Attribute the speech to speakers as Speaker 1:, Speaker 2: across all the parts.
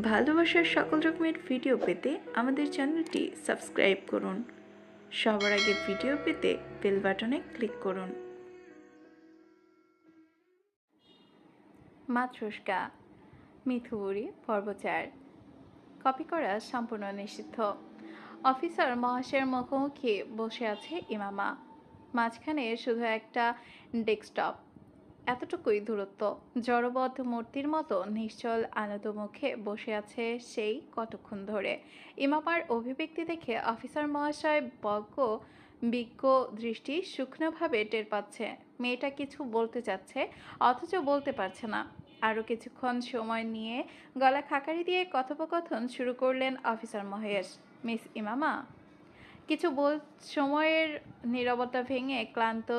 Speaker 1: ভালোবাসার সকল রকমের ভিডিও পেতে আমাদের চ্যানেলটি সাবস্ক্রাইব করুন। সবার আগে ভিডিও পেতে বেল বাটনে ক্লিক করুন।
Speaker 2: মাতৃষ্কা মিথুবুড়ি পর্ব 4। কপি করা সম্পূর্ণ নিষিদ্ধ। অফিসার মহাশয়ের মুখোমুখি বসে আছে ইমামা। মাঝখানে শুধু একটা ডেস্কটপ, এতটুকুই দূরত্ব। জড়বদ্ধ মূর্তির মতো নিশ্চল আনত মুখে বসে আছে সেই কতক্ষণ ধরে। ইমামার অভিব্যক্তি দেখে অফিসার মহাশয় বিজ্ঞ দৃষ্টি শুকনোভাবে টের পাচ্ছে মেয়েটা কিছু বলতে চাচ্ছে, অথচ বলতে পারছে না। আরও কিছুক্ষণ সময় নিয়ে গলা খাকারি দিয়ে কথোপকথন শুরু করলেন অফিসার মহেশ। মিস ইমামা কিছু সময়ের নীরবতা ভেঙে ক্লান্ত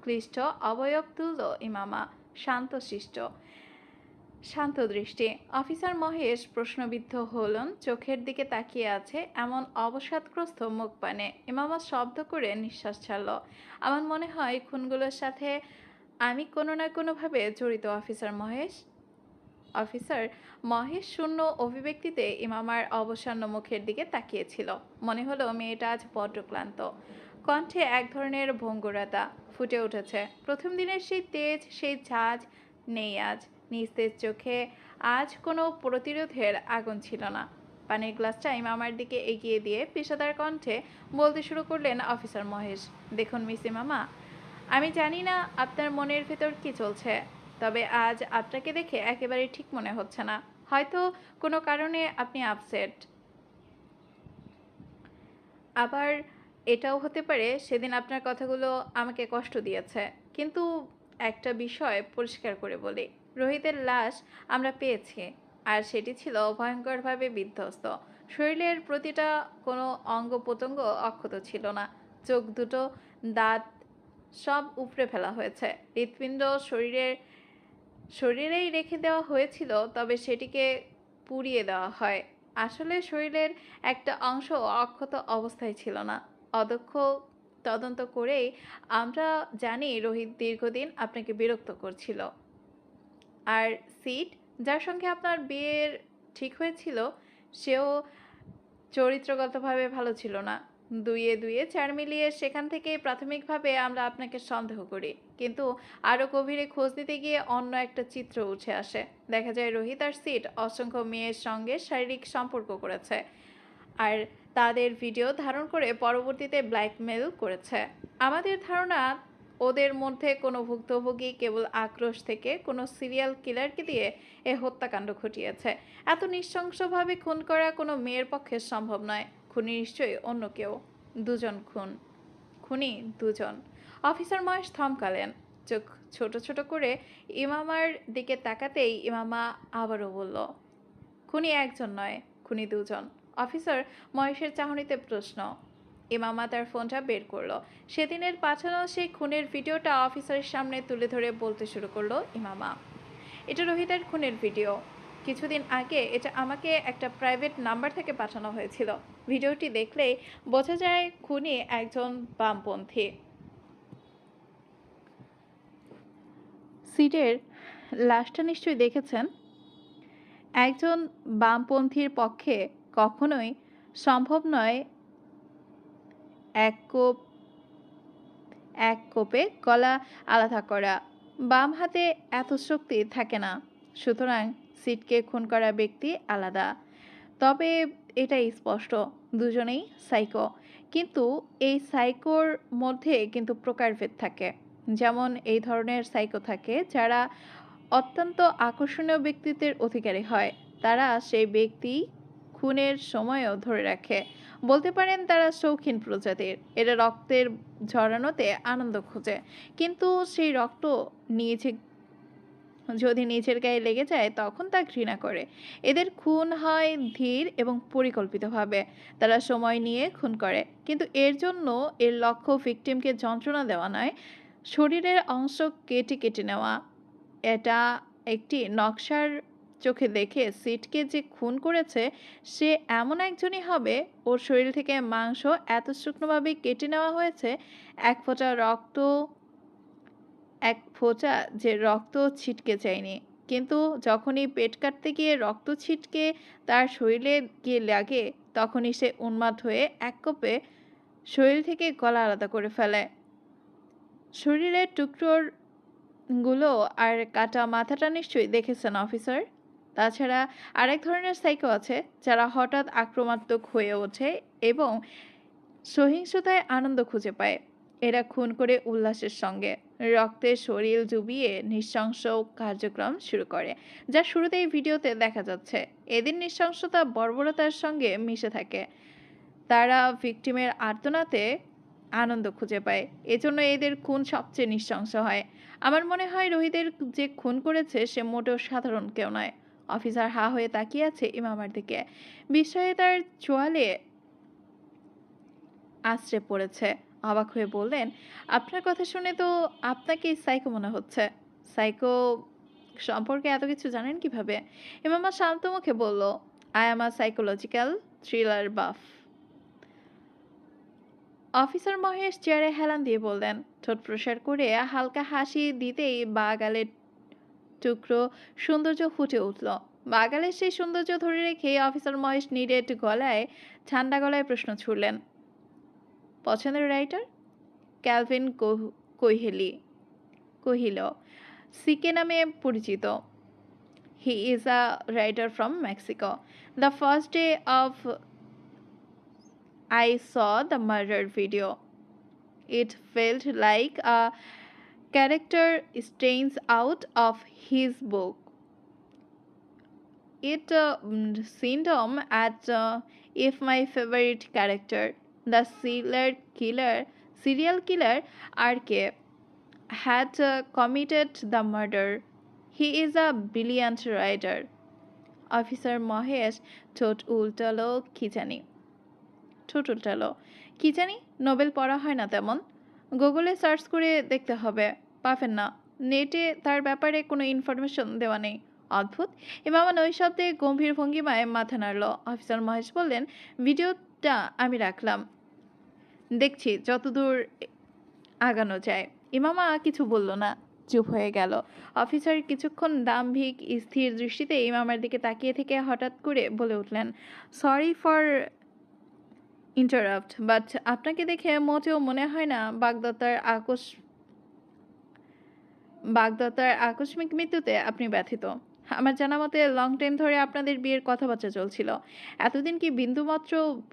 Speaker 2: ক্লিষ্ট অবয়ব তুলল ইমামা, শান্ত দৃষ্টি। অফিসার মহেশ প্রশ্নবিদ্ধ হলেন, চোখের দিকে তাকিয়ে আছে এমন অবসাদগ্রস্ত মুখ পানে। ইমামা শব্দ করে নিঃশ্বাস ছাড়ল। আমার মনে হয় খুনগুলোর সাথে আমি কোনো না কোনোভাবে জড়িত অফিসার মহেশ। অফিসার মহেশ শূন্য অভিব্যক্তিতে ইমামার অবসন্ন মুখের দিকে তাকিয়েছিল। মনে হলো মেয়েটা আজ বড্ড ক্লান্ত। কণ্ঠে এক ধরনের ভঙ্গুরতা ফুটে উঠেছে। প্রথম দিনের সেই তেজ, সেই ঝাঁজ নেই আজ। নিস্তেজ চোখে আজ কোনো প্রতিরোধের আগুন ছিল না। পানির গ্লাসটা ইমামার দিকে এগিয়ে দিয়ে পেশাদার কণ্ঠে বলতে শুরু করলেন অফিসার মহেশ, দেখুন মিস ইমামা, আমি জানি না আপনার মনের ভেতর কি চলছে, তবে আজ আপনাকে দেখে একেবারে ঠিক মনে হচ্ছে না। হয়তো কোনো কারণে আপনি আপসেট। আবার এটাও হতে পারে সেদিন আপনার কথাগুলো আমাকে কষ্ট দিয়েছে। কিন্তু একটা বিষয় পরিষ্কার করে বলি, রোহিতের লাশ আমরা পেয়েছি, আর সেটি ছিল ভয়ঙ্করভাবে বিধ্বস্ত। শরীরের প্রতিটা কোনো অঙ্গ প্রত্যঙ্গ অক্ষত ছিল না। চোখ দুটো, দাঁত সব উপড়ে ফেলা হয়েছে। হৃৎপিণ্ড শরীরেই রেখে দেওয়া হয়েছিল, তবে সেটিকে পুড়িয়ে দেওয়া হয়। আসলে শরীরের একটা অংশ অক্ষত অবস্থায় ছিল না। অদক্ষ তদন্ত করেই আমরা জানি রোহিত দীর্ঘদিন আপনাকে বিরক্ত করছিল। আর সিট, যার সঙ্গে আপনার বিয়ের ঠিক হয়েছিল, সেও চরিত্রগতভাবে ভালো ছিল না। দুইয়ে দুইয়ে চার মিলিয়ে সেখান থেকে প্রাথমিকভাবে আমরা আপনাকে সন্দেহ করি, কিন্তু আরও গভীরে খোঁজ দিতে গিয়ে অন্য একটা চিত্র উঠে আসে। দেখা যায় রোহিত আর সিট অসংখ্য মেয়ের সঙ্গে শারীরিক সম্পর্ক করেছে, আর তাদের ভিডিও ধারণ করে পরবর্তীতে ব্ল্যাকমেল করেছে। আমাদের ধারণা ওদের মধ্যে কোনো ভুক্তভোগী কেবল আক্রোশ থেকে কোনো সিরিয়াল কিলারকে দিয়ে এ হত্যাকাণ্ড ঘটিয়েছে। এত নৃশংসভাবে খুন করা কোনো মেয়ের পক্ষে সম্ভব নয়। খুনি নিশ্চয়ই অন্য কেউ। দুজন খুনি দুজন। অফিসার মহেশ থমকালেন। চোখ ছোট ছোট করে ইমামার দিকে তাকাতেই ইমামা আবারও বলল, খুনি একজন নয়, খুনি দুজন। অফিসার মহেশের চাহনিতে প্রশ্ন। ইমামা তার ফোনটা বের করলো। সেদিনের পাঠানো সেই খুনের ভিডিওটা অফিসারের সামনে তুলে ধরে বলতে শুরু করলো ইমামা, এটা রোহিতের খুনের ভিডিও। কিছুদিন আগে এটা আমাকে একটা প্রাইভেট নাম্বার থেকে পাঠানো হয়েছিল। ভিডিওটি দেখলেই বোঝা যায় খুনি একজন বামপন্থী। সিটের লাশটা নিশ্চয়ই দেখেছেন। একজন বামপন্থীর পক্ষে কখনোই সম্ভব নয় এক কোপে গলা আলাদা করা। বাম হাতে এত শক্তি থাকে না, সুতরাং সিটকে খুন করা ব্যক্তি আলাদা। তবে এটাই স্পষ্ট, দুজনেই সাইকো। কিন্তু এই সাইকোর মধ্যে কিন্তু প্রকারভেদ থাকে। যেমন এই ধরনের সাইকো থাকে যারা অত্যন্ত আকর্ষণীয় ব্যক্তিত্বের অধিকারী হয়, তারা সেই ব্যক্তি খুনের সময়ও ধরে রাখে। বলতে পারেন তারা শৌখিন প্রজাতির। এরা রক্তের ঝরানোতে আনন্দ খোঁজে, কিন্তু সেই রক্ত যদি নিজের গায়ে লেগে যায় তখন তা ঘৃণা করে। এদের খুন হয় ধীর এবং পরিকল্পিতভাবে। তারা সময় নিয়ে খুন করে, কিন্তু এর লক্ষ্য ভিকটিমকে যন্ত্রণা দেওয়া নয়, শরীরের অংশ কেটে কেটে নেওয়া। এটা একটি নকশার চোখে দেখে সিটকে যে খুন করেছে সে এমন একজনই হবে, ওর শরীর থেকে মাংস এত শুকনোভাবে কেটে নেওয়া হয়েছে এক ফোঁটা যে রক্ত ছিটকে যায়নি। কিন্তু যখনই পেট কাটতে গিয়ে রক্ত ছিটকে তার শরীরে গিয়ে লাগে, তখনই সে উন্মাদ হয়ে এক কোপে শরীর থেকে গলা আলাদা করে ফেলে। শরীরের টুকরোর গুলো আর কাটা মাথাটা নিশ্চয়ই দেখেছেন অফিসার। তাছাড়া আরেক ধরনের সাইকো আছে যারা হঠাৎ আক্রমণাত্মক হয়ে ওঠে এবং সহিংসতায় আনন্দ খুঁজে পায়। এরা খুন করে উল্লাসের সঙ্গে রক্তে শরীর ডুবিয়ে নৃশংস কার্যক্রম শুরু করে, যা শুরুতেই ভিডিওতে দেখা যাচ্ছে। এদের নৃশংসতা বর্বরতার সঙ্গে মিশে থাকে। তারা ভিকটিমের আর্তনাতে আনন্দ খুঁজে পায়, এজন্য এদের খুন সবচেয়ে নৃশংস হয়। আমার মনে হয় রোহিতের যে খুন করেছে সে মোটেও সাধারণ কেউ নয়। অফিসার হা হয়ে তাকিয়ে আছে ইমামার দিকে, বিস্ময়ে তার চোয়ালে আছড়ে পড়েছে। অবাক হয়ে বললেন, আপনার কথা শুনে তো আপনাকে সাইকো মনে হচ্ছে। সাইকো সম্পর্কে এত কিছু জানেন কিভাবে? ইমামা শান্ত মুখে বলল, I am a psychological thriller buff. Officer Mahesh চেয়ারে হেলান দিয়ে বললেন, ঠোঁট প্রসার করে হালকা হাসি দিতেই বাগালের টুকরো সৌন্দর্য ফুটে উঠল। বাগালের সেই সৌন্দর্য ধরে রেখে অফিসার মহেশ নিরেট গলায় ঠান্ডা গলায় প্রশ্ন ছুড়লেন, পছন্দের রাইটার? ক্যালভিন কহিল, সিকে নামে পরিচিত। He is a writer from Mexico. The first day of I saw the murder video. It felt like a character strains out of his book. It seemed at if my favorite character, the serial killer RK, had committed the murder. He is a brilliant writer. Officer Mahesh ঠোঁট উল্টালো কি জানি, Nobel পড়া হয় না তেমন। গুগলে search করে দেখতে হবে, পাবেন না। নেটে তার ব্যাপারে কোনো ইনফরমেশন দেওয়া নেই। অদ্ভুত। ইমামা নৈশব্দে গম্ভীর ভঙ্গিমায় মাথা নাড়ল। অফিসার মহেশ বললেন, ভিডিওটা আমি রাখলাম, দেখছি যতদূর আগানো যায়। ইমামা কিছু বলল না, চুপ হয়ে গেল। অফিসার কিছুক্ষণ দাম্ভিক স্থির দৃষ্টিতে ইমামার দিকে তাকিয়ে থেকে হঠাৎ করে বলে উঠলেন, সরি ফর ইন্টারাপ্ট, বাট আপনাকে দেখে মোটেও মনে হয় না বাগদত্তার আকস্মিক মৃত্যুতে আপনি ব্যথিত। আমার জানা মতে লং টাইম ধরে আপনাদের বিয়ের কথাবার্তা চলছিল। এতদিন কি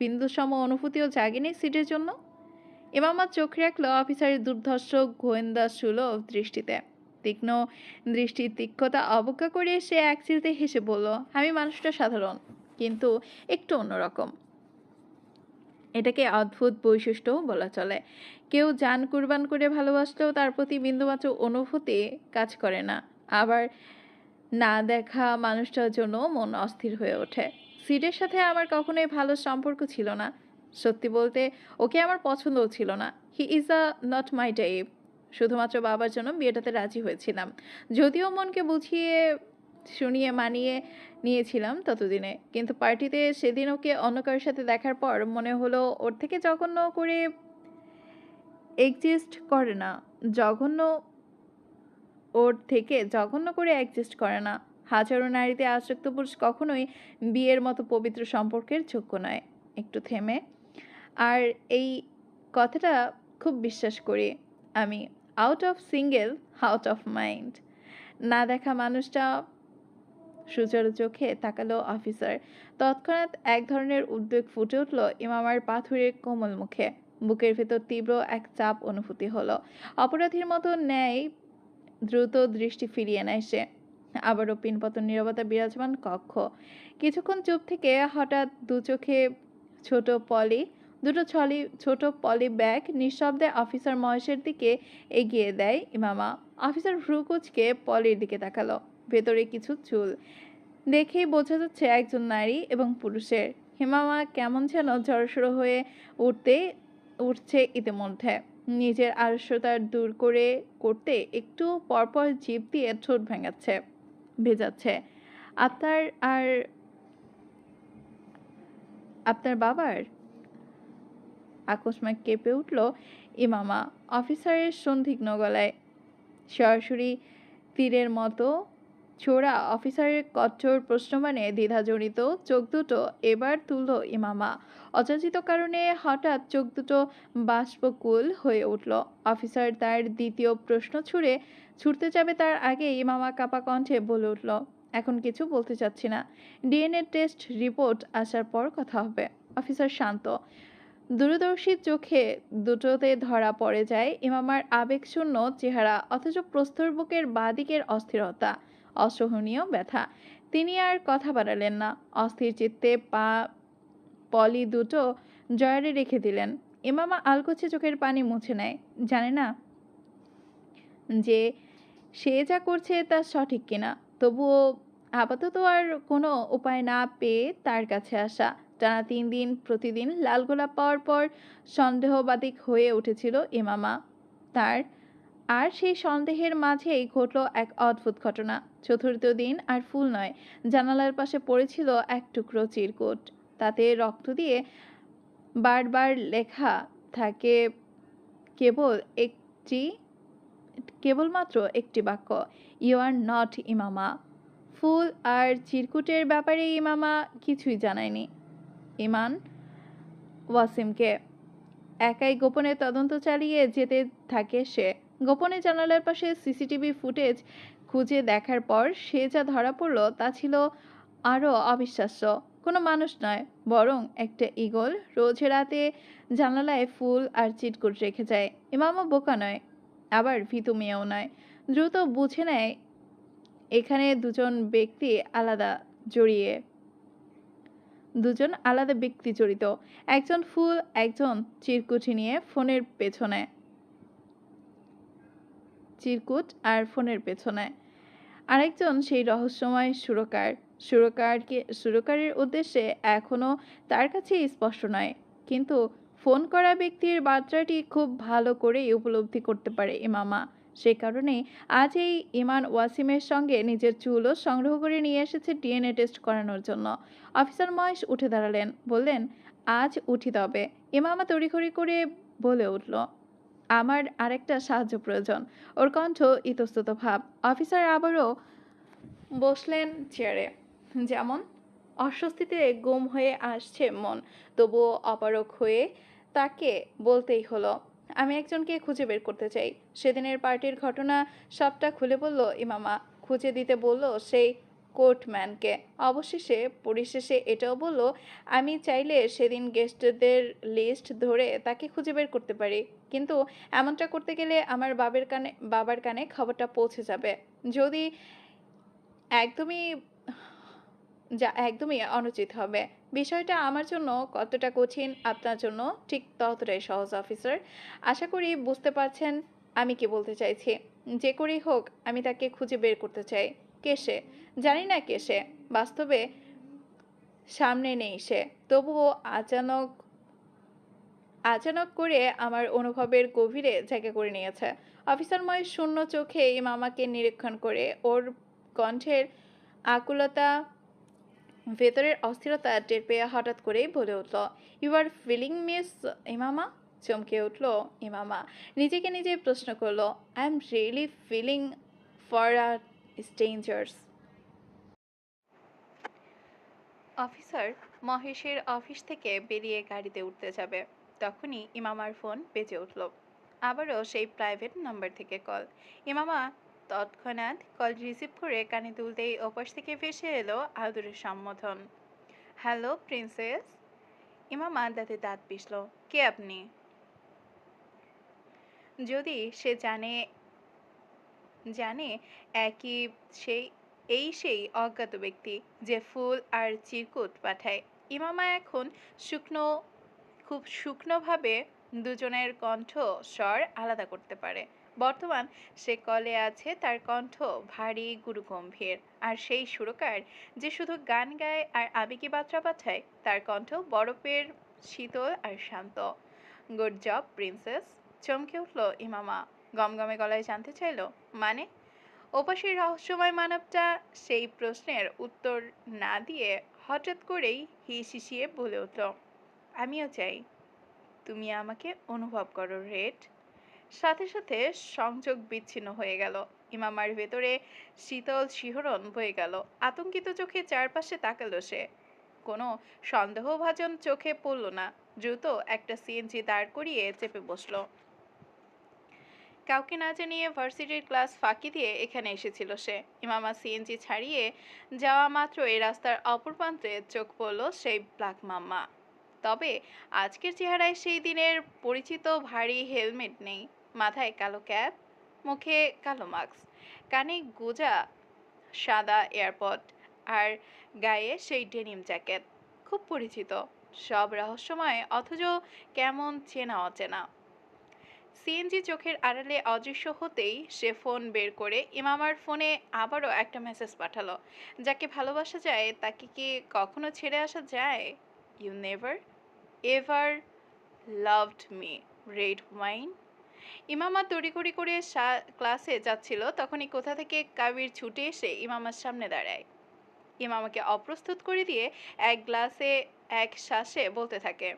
Speaker 2: বিন্দুসম অনুভূতিও জাগেনি সিটের জন্য? ইমামা চোখ রাখল অফিসারের দুর্ধর্ষ গোয়েন্দা সুলভ দৃষ্টিতে। তীক্ষ্ণ দৃষ্টির তীক্ষ্ণতা অবজ্ঞা করে সে একচিলতে হেসে বলল, আমি মানুষটা সাধারণ, কিন্তু একটু অন্যরকম। এটাকে অদ্ভুত বৈশিষ্ট্যও বলা চলে। কেউ জান কুরবান করে ভালোবাসলেও তার প্রতি বিন্দুমাত্র অনুভূতি কাজ করে না। আবার না দেখা মানুষটার জন্য মন অস্থির হয়ে ওঠে। সিডের সাথে আমার কখনোই ভালো সম্পর্ক ছিল না। সত্যি বলতে ওকে আমার পছন্দও ছিল না। He is a not my type. শুধুমাত্র বাবার জন্য বিয়েটাতে রাজি হয়েছিলাম, যদিও মনকে বুঝিয়ে শুনিয়ে মানিয়ে নিয়েছিলাম ততদিনে। কিন্তু পার্টিতে সেদিন ওকে অন্য কারোর সাথে দেখার পর মনে হলো ওর থেকে জঘন্য করে এক্সিস্ট করে না। হাজারো নারীতে আসক্ত পুরুষ কখনোই বিয়ের মতো পবিত্র সম্পর্কের যোগ্য নয়। একটু থেমে, আর এই কথাটা খুব বিশ্বাস করি আমি। Out of single, out of mind. না দেখা মানুষটা সুচারু চোখে তাকালো অফিসার। তৎক্ষণাৎ এক ধরনের উদ্বেগ ফুটে উঠল ইমামার পাথুরের কোমল মুখে। বুকের ভেতর তীব্র এক চাপ অনুভূতি হলো। অপরাধীর মতো ন্যায় দ্রুত দৃষ্টি ফিরিয়ে নেয় সে। আবারও পিনপতন নীরবতা বিরাজমান কক্ষ। কিছুক্ষণ চুপ থেকে হঠাৎ দুটো ছোট পলি ব্যাগ নিঃশব্দে অফিসার মহেশের দিকে এগিয়ে দেয় ইমামা। অফিসার ভ্রু কুঁচকে পলির দিকে তাকালো। ভেতরে কিছু চুল, দেখেই বোঝা যাচ্ছে একজন নারী এবং পুরুষের। ইমামা কেমন যেন জড়সড় হয়ে উঠছে ইতিমধ্যে। নিজের আলস্যতা দূর করতে একটু পরপর জিভ দিয়ে ঠোঁট ভেজাচ্ছে। আপনার বাবার? আকস্মিক কেঁপে উঠল ইমামা অফিসারের সন্দিগ্ধ গলায়। সরাসরি তীরের মতো ছোড়া অফিসারের কঠোর প্রশ্ন মানে দ্বিধাজনিত চোখ দুটো এবার তুলল ইমামা। অযাচিত কারণে হঠাৎ চোখ দুটো বাষ্পকুল হয়ে উঠল। অফিসার তার দ্বিতীয় প্রশ্ন ছুড়তে যাবে তার আগে ইমামা কাপা কণ্ঠে বলে উঠল, এখন কিছু বলতে চাচ্ছি না, ডিএনএ টেস্ট রিপোর্ট আসার পর কথা হবে। অফিসার শান্ত, দূরদর্শী চোখে দুটোতে ধরা পড়ে যায় ইমামার আবেগশূন্য চেহারা, অথচ প্রস্তর বুকের বাঁদিকের অস্থিরতা, অসহনীয় ব্যথা। তিনি আর কথা বাড়ালেন না, অস্থির চিত্তে পলি দুটো ড্রয়ারে রেখে দিলেন। ইমামা আলগোছে চোখের পানি মুছে নেয়, জানে না যে সে যা করছে তা সঠিক কিনা, তবুও আপাতত আর কোনো উপায় না পেয়ে তার কাছে আসা। টানা 3 দিন প্রতিদিন লাল গোলাপ পাওয়ার পর সন্দেহবাদিক হয়ে উঠেছিল ইমামা তার। আর সেই সন্দেহের মাঝেই ঘটল এক অদ্ভুত ঘটনা। চতুর্থ দিন আর ফুল নয়, জানালার পাশে পড়েছিল এক টুকরো চিরকুট। তাতে রক্ত দিয়ে বারবার লেখা থাকে কেবল একটি কেবলমাত্র একটি বাক্য, ইউ আর নট ইমামা। ফুল আর চিরকুটের ব্যাপারে ইমামা কিছুই জানায়নি ইমান ওয়াসিমকে। একাই গোপনে তদন্ত চালিয়ে যেতে থাকে সে। গোপনে জানালার পাশে সিসিটিভি ফুটেজ খুঁজে দেখার পর সে যা ধরা পড়ল তা ছিল আরও অবিশ্বাস্য। কোনো মানুষ নয়, বরং একটা ঈগল রোজ রাতে জানালায় ফুল আর চিরকুট রেখে যায়। ইমামা বোকা নয়, আবার ভীতু মেয়েও নয়। দ্রুত বুঝে নেয় এখানে দুজন আলাদা ব্যক্তি জড়িত। একজন ফুল, একজন চিরকুট আর ফোনের পেছনে, আরেকজন সেই রহস্যময় সুরকারের উদ্দেশ্যে এখনো তার কাছে স্পষ্ট নয়। কিন্তু ফোন করা ব্যক্তির বার্তাটি খুব ভালো করেই উপলব্ধি করতে পারে ইমামা। সে কারণেই আজ এই ইমান ওয়াসিমের সঙ্গে নিজের চুলও সংগ্রহ করে নিয়ে এসেছে ডিএনএ টেস্ট করানোর জন্য। অফিসার মহেশ উঠে দাঁড়ালেন, বললেন, আজ উঠি তবে। ইমামা তড়িঘড়ি করে বলে উঠল, আমার আরেকটা সাহায্য প্রয়োজন। ওর কণ্ঠ ইতস্তত ভাব। অফিসার আবারও বসলেন চেয়ারে, যেমন অস্বস্তিতে গুম হয়ে আসছে মন, তবুও অপারগ হয়ে তাকে বলতেই হলো, আমি একজনকে খুঁজে বের করতে চাই। সেদিনের পার্টির ঘটনা সবটা খুলে বলল ইমামা। খুঁজে দিতে বলল সেই কোর্টম্যানকে। পরিশেষে এটাও বলল, আমি চাইলে সেদিন গেস্টদের লিস্ট ধরে তাকে খুঁজে বের করতে পারি, কিন্তু এমনটা করতে গেলে আমার বাবার কানে খবরটা পৌঁছে যাবে, যদি একদমই একদমই অনুচিত হবে। বিষয়টা আমার জন্য কতটা কঠিন, আপনার জন্য ঠিক ততটাই সহজ অফিসার। আশা করি বুঝতে পারছেন আমি কি বলতে চাইছি। যে করেই হোক আমি তাকে খুঁজে বের করতে চাই। কে সে? জানি না কে সে। বাস্তবে সামনে নেই সে, তবুও আচানক করে আমার অনুভবের গভীরে জায়গা করে নিয়েছে। অফিসারময় শূন্য চোখে ইমামাকে নিরীক্ষণ করে ওর কণ্ঠের আকুলতা, ভেতরের অস্থিরতা টের পেয়ে হঠাৎ করেই বলে উঠল, you are feeling miss Imama? চমকে উঠল ইমামা, নিজেকে নিজেই প্রশ্ন করলো, I am really feeling for a strangers. Officer মহেশের অফিস থেকে বেরিয়ে গাড়িতে উঠতে যাবে, তখনই ইমামার ফোন বেজে উঠল। আবারও সেই প্রাইভেট নাম্বার থেকে কল। ইমামা তৎক্ষণাৎ কল রিসিভ করে কানে তুলতেই ওপাশ থেকে ভেসে এলো আদরের সম্বোধন, হ্যালো প্রিন্সেস। ইমামা দাঁতে দাঁত পিষল, কে আপনি? যদি সে জানে একই সেই সেই অজ্ঞাত ব্যক্তি যে ফুল আর চিরকুট পাঠায়। ইমামা এখন খুব শুকনোভাবে দুজনের কণ্ঠ স্বর আলাদা করতে পারে। বর্তমান সে কলে আছে, তার কণ্ঠ ভারী গুরুগম্ভীর, আর সেই সুরকার যে শুধু গান গায় আর আবেগী বার্তা পাঠায়, তার কণ্ঠ বরফের শীতল আর শান্ত। Good job princess. চমকে উঠল ইমামা, গমগমে গলায় জানতে চাইল, মানে? ওপাশের রহস্যময় মানবটা সেই প্রশ্নের উত্তর না দিয়ে হঠাৎ করেই হিসিয়ে বলে উঠল, আমিও চাই তুমি আমাকে অনুভব করো রেড। সাথে সাথে সংযোগ বিচ্ছিন্ন হয়ে গেল। ইমামার ভেতরে শীতল শিহরণ বয়ে গেল। আতঙ্কিত চোখে চারপাশে তাকালো সে। কোনো সন্দেহভাজন চোখে পড়ল না। দ্রুত একটা সিএনজি দাঁড় করিয়ে চেপে বসলো। কাউকে না জানিয়ে ভার্সিটির ক্লাস ফাঁকি দিয়ে এখানে এসেছিল সে। ইমামা সিএনজি ছাড়িয়ে যাওয়া মাত্র এই রাস্তার অপর প্রান্তে চোখ পড়ল সেই ব্ল্যাক মাম্মা। তবে আজকের চেহারায় সেই দিনের পরিচিত ভারী হেলমেট নেই, মাথায় কালো ক্যাপ, মুখে কালো মাস্ক, কানে গোজা সাদা এয়ারপড, আর গায়ে সেই ডেনিম জ্যাকেট। খুব পরিচিত, সব রহস্যময় অথচ কেমন চেনা অচেনা। সিএনজি চোখের আড়ালে অদৃশ্য হতেই সে ফোন বের করে ইমামার ফোনে আবারও একটা মেসেজ পাঠালো। যাকে ভালোবাসা যায় তাকে কি কখনো ছেড়ে আসা যায়? You never ever loved me, red wine. Imama তড়িঘড়ি করে ক্লাসে যাচ্ছিল, তখনই কোথা থেকে কাবির ছুটে এসে ইমামার সামনে দাঁড়ায়। ইমামাকে অপ্রস্তুত করে দিয়ে এক গ্লাসে এক শ্বাসে বলতে থাকে,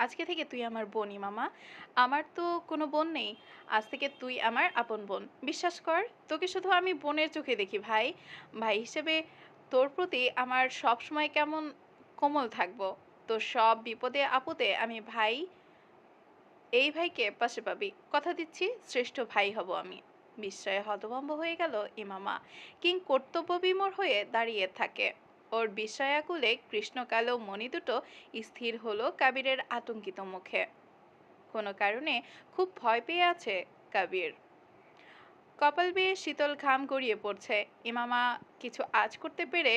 Speaker 2: আজকে থেকে তুই আমার বোন ইমামা। আমার তো কোনো বোন নেই, আজ থেকে তুই আমার আপন বোন। বিশ্বাস কর, তোকে শুধু আমি বোনের চোখে দেখি ভাই। ভাই হিসেবে তোর প্রতি আমার সব সময় কেমন কোমল থাকবো। তোর সব বিপদে আপদে আমি ভাই, এই ভাইকে পাশে পাবি, কথা দিচ্ছি শ্রেষ্ঠ ভাই হব আমি। বিস্ময়ে হতভম্ব হয়ে গেল ইমামা। কিং কর্তব্য বিমূঢ় হয়ে দাঁড়িয়ে থাকে। ওর বিস্ময়াকুলে কৃষ্ণকালো মণি দুটো স্থির হলো কাবিরের আতঙ্কিত মুখে। কোনো কারণে খুব ভয় পেয়ে আছে কাবির। কপাল বেয়ে শীতল ঘাম গড়িয়ে পড়ছে। ইমামা কিছু আঁচ করতে পেরে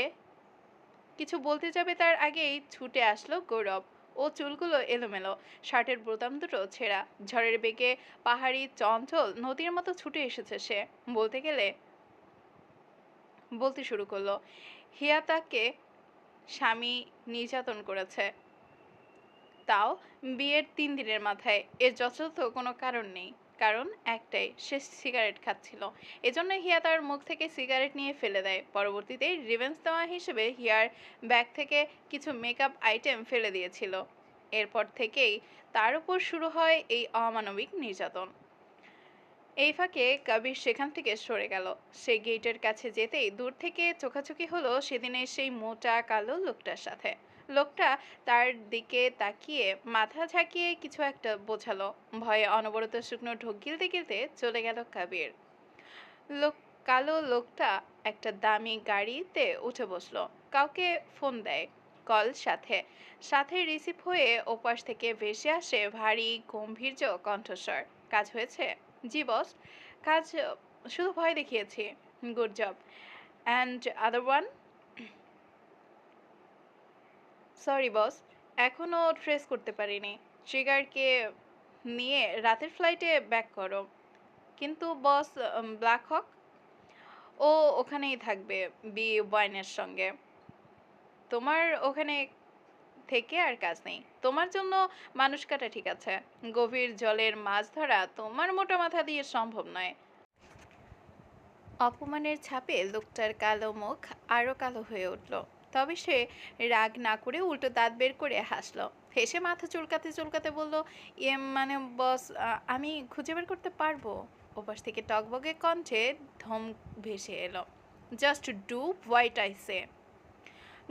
Speaker 2: কিছু বলতে যাবে তার আগেই ছুটে আসলো গৌরব। ও চুলগুলো এলোমেলো, শার্টের বোতাম দুটো ছেঁড়া, ঝড়ের বেগে পাহাড়ি চঞ্চল নদীর মতো ছুটে এসেছে সে। বলতে শুরু করলো, হিয়া তাকে স্বামী নির্যাতন করেছে, তাও বিয়ের 3 দিনের মাথায়। এর যথাযথ কোনো কারণ নেই। কারণ একটাই, সে সিগারেট খাচ্ছিল। এজন্য হিয়া তার মুখ থেকে সিগারেট নিয়ে ফেলে দেয়। পরবর্তীতে রিভেঞ্জ দেওয়া হিসেবে হিয়ার ব্যাগ থেকে কিছু মেকআপ আইটেম ফেলে দিয়েছিল। এরপর থেকেই তার উপর শুরু হয় এই অমানবিক নির্যাতন। এই ফাঁকে কবির সেখান থেকে সরে গেল। সে গেটের কাছে যেতেই দূর থেকে চোখাচোখি হলো সেদিনের সেই মোটা কালো লোকটার সাথে। লোকটা তার দিকে তাকিয়ে মাথা ঝাঁকিয়ে কিছু একটা বোঝালো। ভয়ে অনবরত শুকনো ঢোক গিলতে গিলতে চলে গেল কবির। লোক কালো লোকটা একটা দামি গাড়িতে উঠে বসলো। কাউকে ফোন দেয়। কল সাথে সাথে রিসিভ হয়ে ওপাশ থেকে ভেসে আসে ভারী গম্ভীর্য কণ্ঠস্বর। কাজ হয়েছে? জি বস, কাজ শুধু ভয় দেখিয়েছি। Good job. And other one? Sorry boss, এখনো ট্রেস করতে পারিনি। ট্রিগারকে নিয়ে রাতের ফ্লাইটে ব্যাক করো। কিন্তু বস, ব্ল্যাক হক? ও ওখানেই থাকবে বি ওয়াইনের সঙ্গে। তোমার ওখানে থেকে আর কাজ নেই। তোমার জন্য মানুষ কাটা ঠিক আছে, গভীর জলের মাছ ধরা তোমার মোটা মাথা দিয়ে সম্ভব নয়। অপমানের ছাপে লোকটার কালো মুখ আরো কালো হয়ে উঠল। তবে সে রাগ না করে উল্টো দাঁত বের করে হাসলো। হেসে মাথা চুলকাতে চুলকাতে বলল, মানে বস, আমি খুঁজে বের করতে পারবো। ওপাশ থেকে টকবগে কণ্ঠে ধম ভেসে এলো, just do white I say.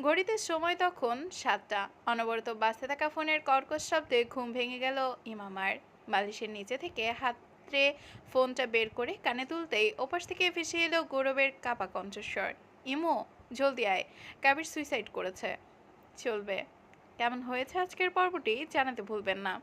Speaker 2: ঘড়িতে সময় তখন 7টা। অনবরত বাজতে থাকা ফোনের কর্কশ শব্দে ঘুম ভেঙে গেল ইমামার। বালিশের নিচে থেকে হাতড়ে ফোনটা বের করে কানে তুলতেই ওপাশ থেকে ভেসে এলো গৌরবের কাপা কণ্ঠস্বর, ইমো জলদি আয়, কাবির সুইসাইড করেছে। চলবে। কেমন হয়েছে আজকের পর্বটি জানাতে ভুলবেন না।